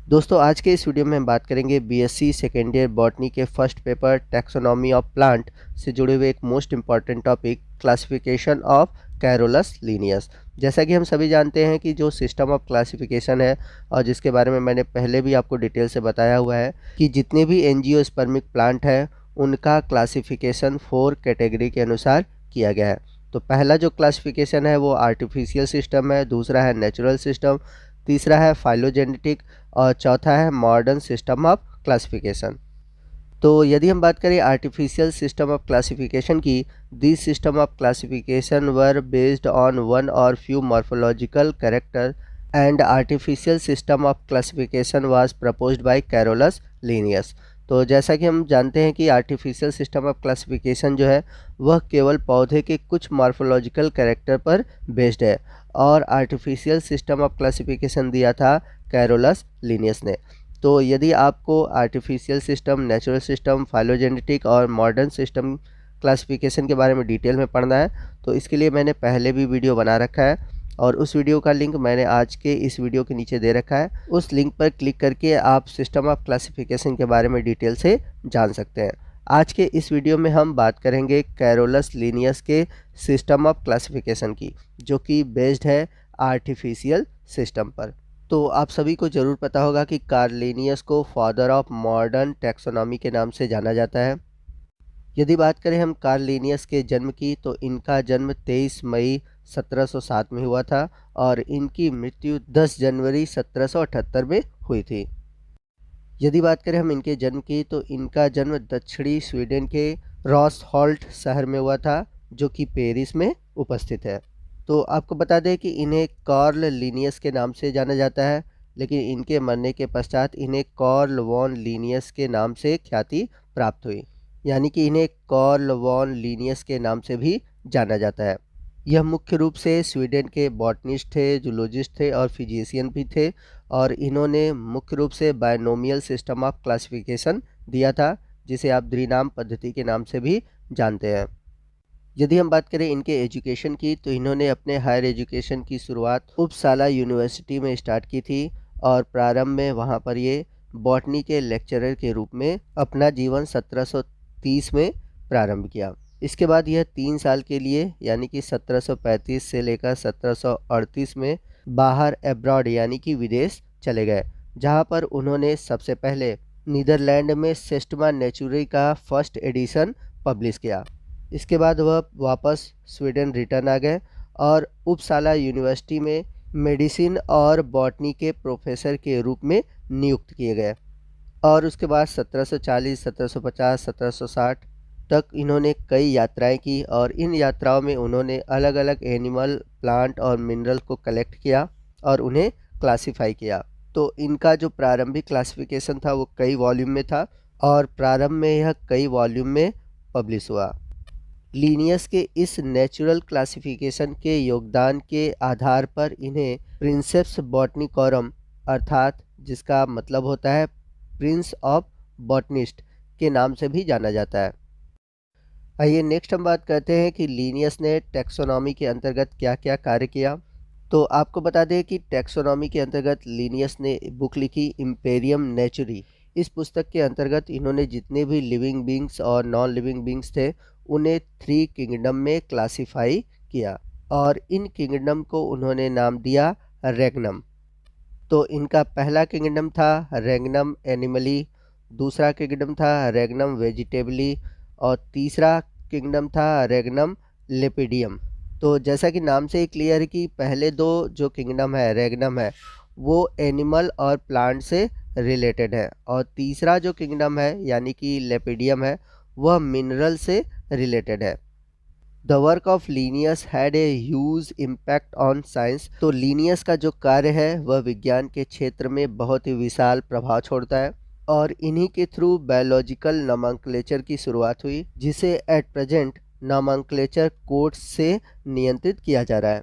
दोस्तों आज के इस वीडियो में हम बात करेंगे बीएससी सेकेंड ईयर बॉटनी के first paper taxonomy of plant से जुड़े हुए एक most important topic classification of Carolus Linnaeus. जैसा कि हम सभी जानते हैं कि जो सिस्टम ऑफ क्लासिफिकेशन है और जिसके बारे में मैंने पहले भी आपको डिटेल से बताया हुआ है कि जितने भी एंजियोस्पर्मिक प्लांट है उनका क्लासिफिकेशन 4 कैटेगरी के अनुसार किया गया है। तो पहला जो क्लासिफिकेशन है वो आर्टिफिशियल सिस्टम है, दूसरा है नेचुरल सिस्टम, तीसरा है फाइलोजेनेटिक और चौथा है मॉडर्न सिस्टम ऑफ क्लासिफिकेशन। तो यदि हम बात करें आर्टिफिशियल सिस्टम ऑफ क्लासिफिकेशन की, this system of classification were based on one or few morphological character and artificial system of classification was proposed by Carolus Linnaeus. तो जैसा कि हम जानते हैं कि आर्टिफिशियल सिस्टम ऑफ क्लासिफिकेशन जो है वह केवल पौधे के कुछ मॉर्फोलॉजिकल कैरेक्टर पर बेस्ड है और आर्टिफिशियल सिस्टम ऑफ क्लासिफिकेशन दिया था कैरोलस लीनियस ने। तो यदि आपको artificial system, natural system, phylogenetic और मॉडर्न सिस्टम क्लासिफिकेशन के बारे में डिटेल में पढ़ना है तो इसके लिए मैंने पहले भी वीडियो बना रखा है और उस वीडियो का लिंक मैंने आज के इस वीडियो के नीचे दे रखा है। उस लिंक पर क्लिक करके आप सिस्टम ऑफ क्लासिफिकेशन के बारे में डिटेल से जान सकते हैं। आज के इस वीडियो में हम बात करेंगे कैरोलस लीनियस के सिस्टम ऑफ क्लासिफिकेशन की, जो कि बेस्ड है आर्टिफिशियल सिस्टम पर। तो आप सभी को ज़रूर पता होगा कि कार्ल लीनियस को फादर ऑफ मॉडर्न टैक्सोनॉमी के नाम से जाना जाता है। यदि बात करें हम कार्ल लीनियस के जन्म की तो इनका जन्म 23 मई 1707 में हुआ था और इनकी मृत्यु 10 जनवरी 1778 में हुई थी। यदि बात करें हम इनके जन्म की तो इनका जन्म दक्षिणी स्वीडन के रॉसहॉल्ट शहर में हुआ था, जो कि पेरिस में उपस्थित है। तो आपको बता दें कि इन्हें कार्ल लीनियस के नाम से जाना जाता है, लेकिन इनके मरने के पश्चात इन्हें कार्ल वॉन लीनियस के नाम से ख्याति प्राप्त हुई, यानी कि इन्हें कार्ल वॉन लीनियस के नाम से भी जाना जाता है। यह मुख्य रूप से स्वीडन के बॉटनिस्ट थे, जूलॉजिस्ट थे और फिजिशियन भी थे और इन्होंने मुख्य रूप से बायनोमियल सिस्टम ऑफ क्लासिफिकेशन दिया था, जिसे आप द्विनाम पद्धति के नाम से भी जानते हैं। यदि हम बात करें इनके एजुकेशन की तो इन्होंने अपने हायर एजुकेशन की शुरुआत उपसाला यूनिवर्सिटी में स्टार्ट की थी और प्रारंभ में वहां पर ये बॉटनी के लेक्चरर के रूप में अपना जीवन 1730 में प्रारंभ किया। इसके बाद यह 3 साल के लिए यानी कि 1735 से लेकर 1738 में बाहर एब्रॉड यानी कि विदेश चले गए, जहां पर उन्होंने सबसे पहले नीदरलैंड में सिस्टमा नेचुरी का फर्स्ट एडिशन पब्लिश किया। इसके बाद वह वापस स्वीडन रिटर्न आ गए और उपसाला यूनिवर्सिटी में मेडिसिन और बॉटनी के प्रोफेसर के रूप में नियुक्त किए गए और उसके बाद 1740, 1750, 1760 तक इन्होंने कई यात्राएं की और इन यात्राओं में उन्होंने अलग अलग एनिमल, प्लांट और मिनरल को कलेक्ट किया और उन्हें क्लासिफाई किया। तो इनका जो प्रारंभिक क्लासिफिकेशन था वो कई वॉल्यूम में था और प्रारंभ में यह कई वॉल्यूम में पब्लिश हुआ। लीनियस के इस नेचुरल क्लासिफिकेशन के योगदान के आधार पर इन्हें प्रिंसेप्स बॉटनिकोरम अर्थात जिसका मतलब होता है प्रिंस ऑफ बॉटनिस्ट के नाम से भी जाना जाता है। आइए नेक्स्ट हम बात करते हैं कि लीनियस ने टैक्सोनॉमी के अंतर्गत क्या क्या कार्य किया। तो आपको बता दें कि टैक्सोनॉमी के अंतर्गत लीनियस ने बुक लिखी इम्पेरियम नेचुरी। इस पुस्तक के अंतर्गत इन्होंने जितने भी लिविंग बींग्स और नॉन लिविंग बींग्स थे उन्हें 3 किंगडम में क्लासिफाई किया और इन किंगडम को उन्होंने नाम दिया रेगनम। तो इनका पहला किंगडम था रेगनम एनिमली, दूसरा किंगडम था रेगनम वेजिटेबली और तीसरा किंगडम था रेगनम लेपिडियम। तो जैसा कि नाम से ही क्लियर है कि पहले 2 जो किंगडम है रेगनम है वो एनिमल और प्लांट से रिलेटेड है और तीसरा जो किंगडम है यानी कि लेपिडियम है वह मिनरल से रिलेटेड है। The work of Linnaeus had a huge impact on science. तो लीनियस का जो कार्य है वह विज्ञान के क्षेत्र में बहुत ही विशाल प्रभाव छोड़ता है और इन्हीं के थ्रू बायोलॉजिकल नॉमेनक्लेचर की शुरुआत हुई, जिसे एट प्रेजेंट नॉमेनक्लेचर कोड्स से नियंत्रित किया जा रहा है।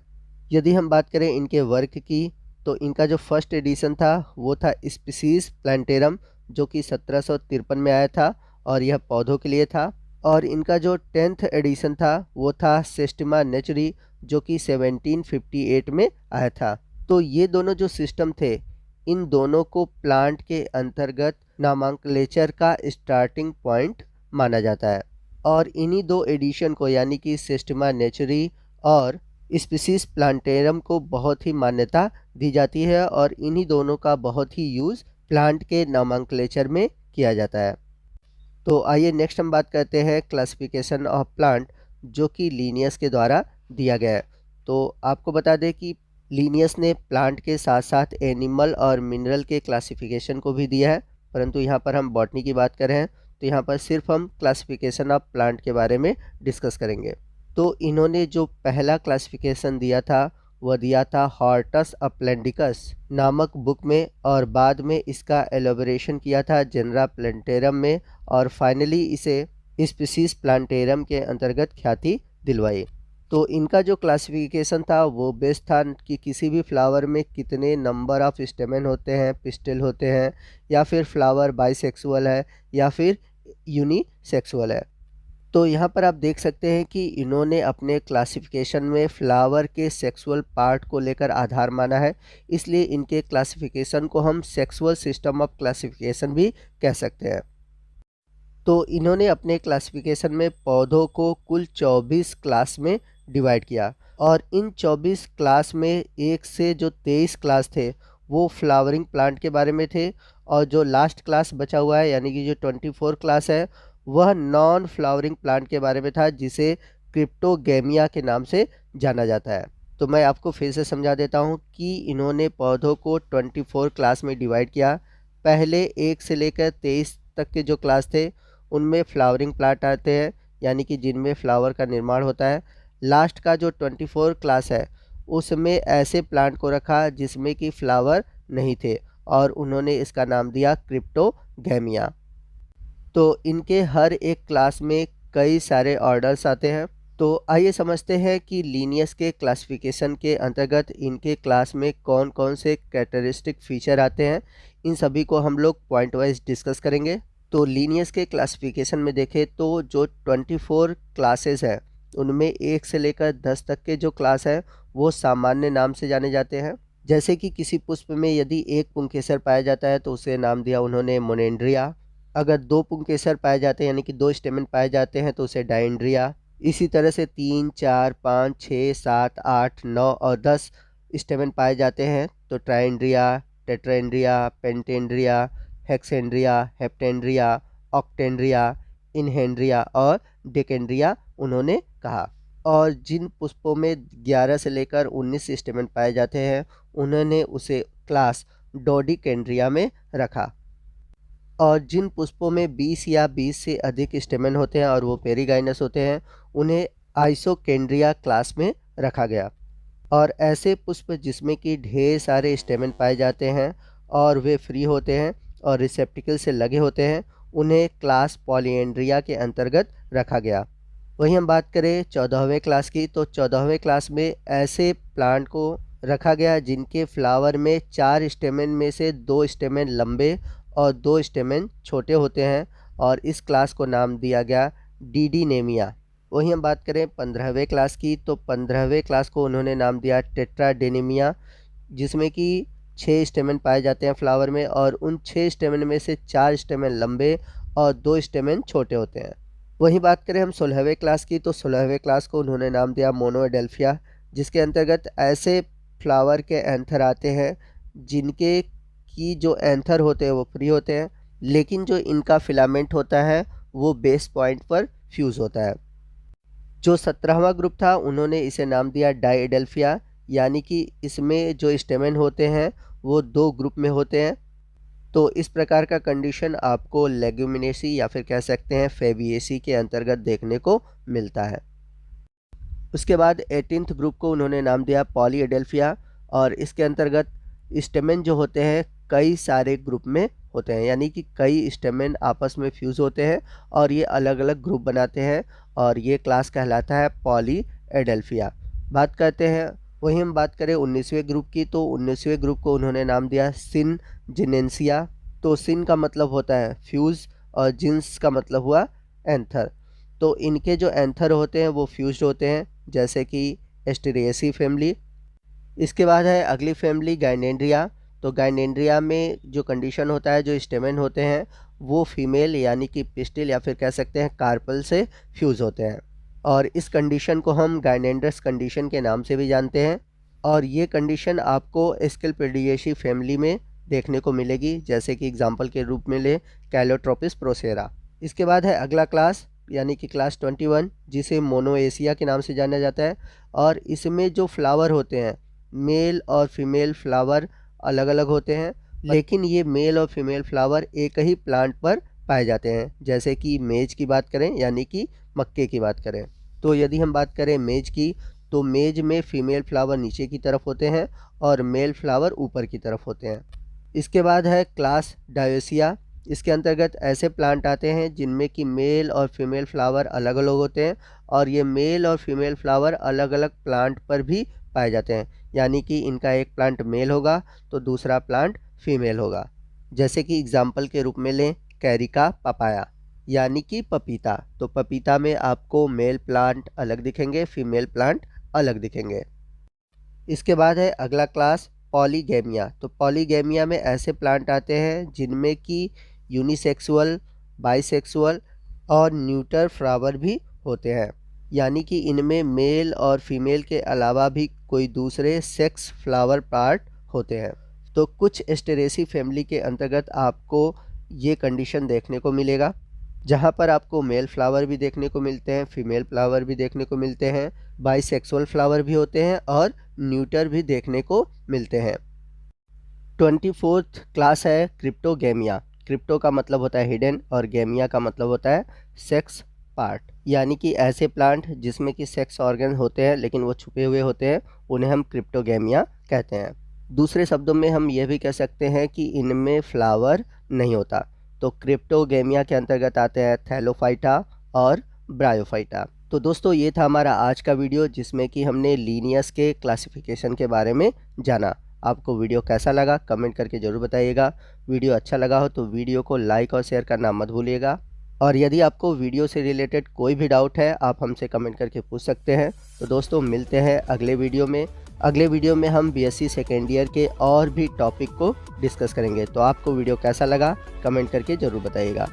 यदि हम बात करें इनके वर्क की तो इनका जो फर्स्ट एडिशन था वो था स्पीसीज प्लांटेरम, जो कि 1753 में आया था और यह पौधों के लिए था। और इनका जो 10th एडिशन था वो था सिस्टमा नेचुरी, जो कि 1758 में आया था। तो ये दोनों जो सिस्टम थे इन दोनों को प्लांट के अंतर्गत नामकलेचर का स्टार्टिंग पॉइंट माना जाता है। और इन्हीं दो एडिशन को यानी कि सिस्टेमा नेचुरी और स्पीसीज प्लांटेरम को बहुत ही मान्यता दी जाती है और इन्हीं दोनों का बहुत ही यूज़ प्लांट के नामकलेचर में किया जाता है। तो आइए नेक्स्ट हम बात करते हैं क्लासिफिकेशन ऑफ प्लांट, जो कि लीनियस के द्वारा दिया गया है। तो आपको बता दें कि लीनियस ने प्लांट के साथ साथ एनिमल और मिनरल के क्लासिफिकेशन को भी दिया है, परंतु यहाँ पर हम बॉटनी की बात कर रहे हैं तो यहाँ पर सिर्फ हम क्लासिफिकेशन ऑफ प्लांट के बारे में डिस्कस करेंगे। तो इन्होंने जो पहला क्लासिफिकेशन दिया था वह दिया था हॉर्टस अप्लेंडिकस नामक बुक में, और बाद में इसका एलोबरेशन किया था जेनरा प्लांटेरम में, और फाइनली इसे स्पीसीज प्लांटेरम के अंतर्गत ख्याति दिलवाई। तो इनका जो क्लासिफिकेशन था वो बेस्ड था कि किसी भी फ्लावर में कितने नंबर ऑफ स्टेमन होते हैं, पिस्टल होते हैं, या फिर फ्लावर बाइसेक्सुअल है या फिर यूनिसेक्सुअल है। तो यहाँ पर आप देख सकते हैं कि इन्होंने अपने क्लासिफिकेशन में फ्लावर के सेक्सुअल पार्ट को लेकर आधार माना है, इसलिए इनके क्लासिफिकेशन को हम सेक्सुअल सिस्टम ऑफ क्लासिफिकेशन भी कह सकते हैं। तो इन्होंने अपने क्लासिफिकेशन में पौधों को कुल 24 क्लास में डिवाइड किया, और इन 24 क्लास में एक से जो 23 क्लास थे वो फ्लावरिंग प्लांट के बारे में थे, और जो लास्ट क्लास बचा हुआ है यानी कि जो 24 क्लास है वह नॉन फ्लावरिंग प्लांट के बारे में था, जिसे क्रिप्टोगेमिया के नाम से जाना जाता है। तो मैं आपको फिर से समझा देता हूँ कि इन्होंने पौधों को 24 क्लास में डिवाइड किया। पहले 1 से लेकर 23 तक के जो क्लास थे उनमें फ्लावरिंग प्लांट आते हैं, यानी कि जिनमें फ्लावर का निर्माण होता है। लास्ट का जो 24 क्लास है उसमें ऐसे प्लांट को रखा जिसमें कि फ्लावर नहीं थे, और उन्होंने इसका नाम दिया क्रिप्टोगेमिया। तो इनके हर एक क्लास में कई सारे ऑर्डर्स आते हैं। तो आइए समझते हैं कि लीनियस के क्लासिफिकेशन के अंतर्गत इनके क्लास में कौन कौन से कैरेक्टरिस्टिक फीचर आते हैं। इन सभी को हम लोग पॉइंट वाइज डिस्कस करेंगे। तो लीनियस के क्लासिफिकेशन में देखें तो जो 24 क्लासेस हैं उनमें 1 से लेकर 10 तक के जो क्लास है वो सामान्य नाम से जाने जाते हैं। जैसे कि किसी पुष्प में यदि एक पुंकेसर पाया जाता है तो उसे नाम दिया उन्होंने मोनेंड्रिया। अगर 2 पुंकेसर पाए जाते हैं यानी कि 2 स्टेमन पाए जाते हैं तो उसे डायेंड्रिया। इसी तरह से 3, 4, 5, 6, 7, 8, 9 और 10 स्टेमन पाए जाते हैं तो ट्राइंड्रिया, टेट्राएंड्रिया, पेंटेंड्रिया, हेक्सेंड्रिया, हेप्टेंड्रिया, ऑक्टेंड्रिया, इनहेंड्रिया और डेकेंड्रिया उन्होंने कहा। और जिन पुष्पों में 11 से लेकर 19 स्टेमन पाए जाते हैं उन्होंने उसे क्लास डोडिकेंड्रिया में रखा। और जिन पुष्पों में 20 या 20 से अधिक स्टेमन होते हैं और वो पेरीगाइनस होते हैं उन्हें आइसोकेंड्रिया क्लास में रखा गया। और ऐसे पुष्प जिसमें कि ढेर सारे स्टेमन पाए जाते हैं और वे फ्री होते हैं और रिसेप्टिकल से लगे होते हैं उन्हें क्लास पॉलीएंड्रिया के अंतर्गत रखा गया। वहीं हम बात करें 14वें क्लास की, तो 14वें क्लास में ऐसे प्लांट को रखा गया जिनके फ्लावर में 4 स्टेमन में से 2 स्टेमन लंबे और 2 स्टेमन छोटे होते हैं, और इस क्लास को नाम दिया गया डीडीनेमिया। वहीं हम बात करें 15वें क्लास की, तो 15वें क्लास को उन्होंने नाम दिया टेट्राडेनेमिया, जिसमें कि 6 स्टेमन पाए जाते हैं फ्लावर में, और उन 6 स्टेमन में से 4 स्टेमन लंबे और 2 स्टेमन छोटे होते हैं। वहीं बात करें हम 16वें क्लास की, तो 16वें क्लास को उन्होंने नाम दिया मोनोएडेल्फिया, जिसके अंतर्गत ऐसे फ्लावर के एंथर आते हैं जिनके की जो एंथर होते हैं वो फ्री होते हैं, लेकिन जो इनका फिलामेंट होता है वो बेस पॉइंट पर फ्यूज़ होता है। जो 17वां ग्रुप था उन्होंने इसे नाम दिया डाइएडेल्फिया, यानी कि इसमें जो स्टेमन होते हैं वो 2 ग्रुप में होते हैं। तो इस प्रकार का कंडीशन आपको लेग्यूमिनेसी या फिर कह सकते हैं फेबिएसी के अंतर्गत देखने को मिलता है। उसके बाद 18th ग्रुप को उन्होंने नाम दिया पॉलीएडेल्फिया, और इसके अंतर्गत स्टेमन जो होते हैं कई सारे ग्रुप में होते हैं, यानी कि कई स्टेमन आपस में फ्यूज़ होते हैं और ये अलग अलग ग्रुप बनाते हैं, और ये क्लास कहलाता है पॉलीएडेल्फिया। बात करते हैं वहीं हम बात करें 19वें ग्रुप की, तो 19वें ग्रुप को उन्होंने नाम दिया सिनजिनेंसिया। तो सिन का मतलब होता है फ्यूज़ और जिन्स का मतलब हुआ एंथर। तो इनके जो एंथर होते हैं वो फ्यूज्ड होते हैं, जैसे कि एस्टेरेसी फैमिली। इसके बाद है अगली फैमिली गाइनेंड्रिया। तो गाइनेंड्रिया में जो कंडीशन होता है, जो स्टेमेन होते हैं वो फीमेल यानी कि पिस्टिल या फिर कह सकते हैं कार्पल से फ्यूज़ होते हैं, और इस कंडीशन को हम गाइनेंड्रस कंडीशन के नाम से भी जानते हैं। और ये कंडीशन आपको स्किलपेडिएशी फैमिली में देखने को मिलेगी, जैसे कि एग्जांपल के रूप में ले कैलोट्रोपिस प्रोसेरा। इसके बाद है अगला क्लास यानी कि क्लास 21, जिसे मोनोएशिया के नाम से जाना जाता है। और इसमें जो फ्लावर होते हैं, मेल और फीमेल फ्लावर अलग अलग होते हैं, लेकिन ये मेल और फीमेल फ्लावर एक ही प्लांट पर पाए जाते हैं। जैसे कि मेज की बात करें यानी कि मक्के की बात करें, तो यदि हम बात करें मेज की, तो मेज में फीमेल फ्लावर नीचे की तरफ होते हैं और मेल फ्लावर ऊपर की तरफ होते हैं। इसके बाद है क्लास डायोसिया। इसके अंतर्गत ऐसे प्लांट आते हैं जिनमें कि मेल और फीमेल फ्लावर अलग अलग होते हैं, और ये मेल और फीमेल फ्लावर अलग अलग प्लांट पर भी पाए जाते हैं। यानी कि इनका एक प्लांट मेल होगा तो दूसरा प्लांट फीमेल होगा। जैसे कि एग्जाम्पल के रूप में लें कैरिका पपाया यानी कि पपीता, तो पपीता में आपको मेल प्लांट अलग दिखेंगे, फीमेल प्लांट अलग दिखेंगे। इसके बाद है अगला क्लास पॉलीगैमिया। तो पॉलीगैमिया में ऐसे प्लांट आते हैं जिनमें कि यूनिसेक्सुअल, बाइसेक्सुअल और न्यूटर फ्लावर भी होते हैं, यानी कि इनमें मेल और फीमेल के अलावा भी कोई दूसरे सेक्स फ्लावर पार्ट होते हैं। तो कुछ एस्टेरेसी फैमिली के अंतर्गत आपको ये कंडीशन देखने को मिलेगा, जहाँ पर आपको मेल फ्लावर भी देखने को मिलते हैं, फीमेल फ्लावर भी देखने को मिलते हैं, बाइसेक्सुअल फ्लावर भी होते हैं और न्यूटर भी देखने को मिलते हैं। 24th क्लास है क्रिप्टोगैमिया। क्रिप्टो का मतलब होता है हिडन और गैमिया का मतलब होता है सेक्स पार्ट, यानी कि ऐसे प्लांट जिसमें कि सेक्स ऑर्गन होते हैं लेकिन वो छुपे हुए होते हैं, उन्हें हम क्रिप्टोगैमिया कहते हैं। दूसरे शब्दों में हम ये भी कह सकते हैं कि इनमें फ्लावर नहीं होता। तो क्रिप्टोगैमिया के अंतर्गत आते हैं थैलोफाइटा और ब्रायोफाइटा। तो दोस्तों ये था हमारा आज का वीडियो, जिसमें कि हमने लीनियस के क्लासिफिकेशन के बारे में जाना। आपको वीडियो कैसा लगा कमेंट करके ज़रूर बताइएगा। वीडियो अच्छा लगा हो तो वीडियो को लाइक और शेयर करना मत भूलिएगा। और यदि आपको वीडियो से रिलेटेड कोई भी डाउट है आप हमसे कमेंट करके पूछ सकते हैं। तो दोस्तों मिलते हैं अगले वीडियो में। अगले वीडियो में हम बीएससी सेकेंड ईयर के और भी टॉपिक को डिस्कस करेंगे। तो आपको वीडियो कैसा लगा कमेंट करके ज़रूर बताइएगा।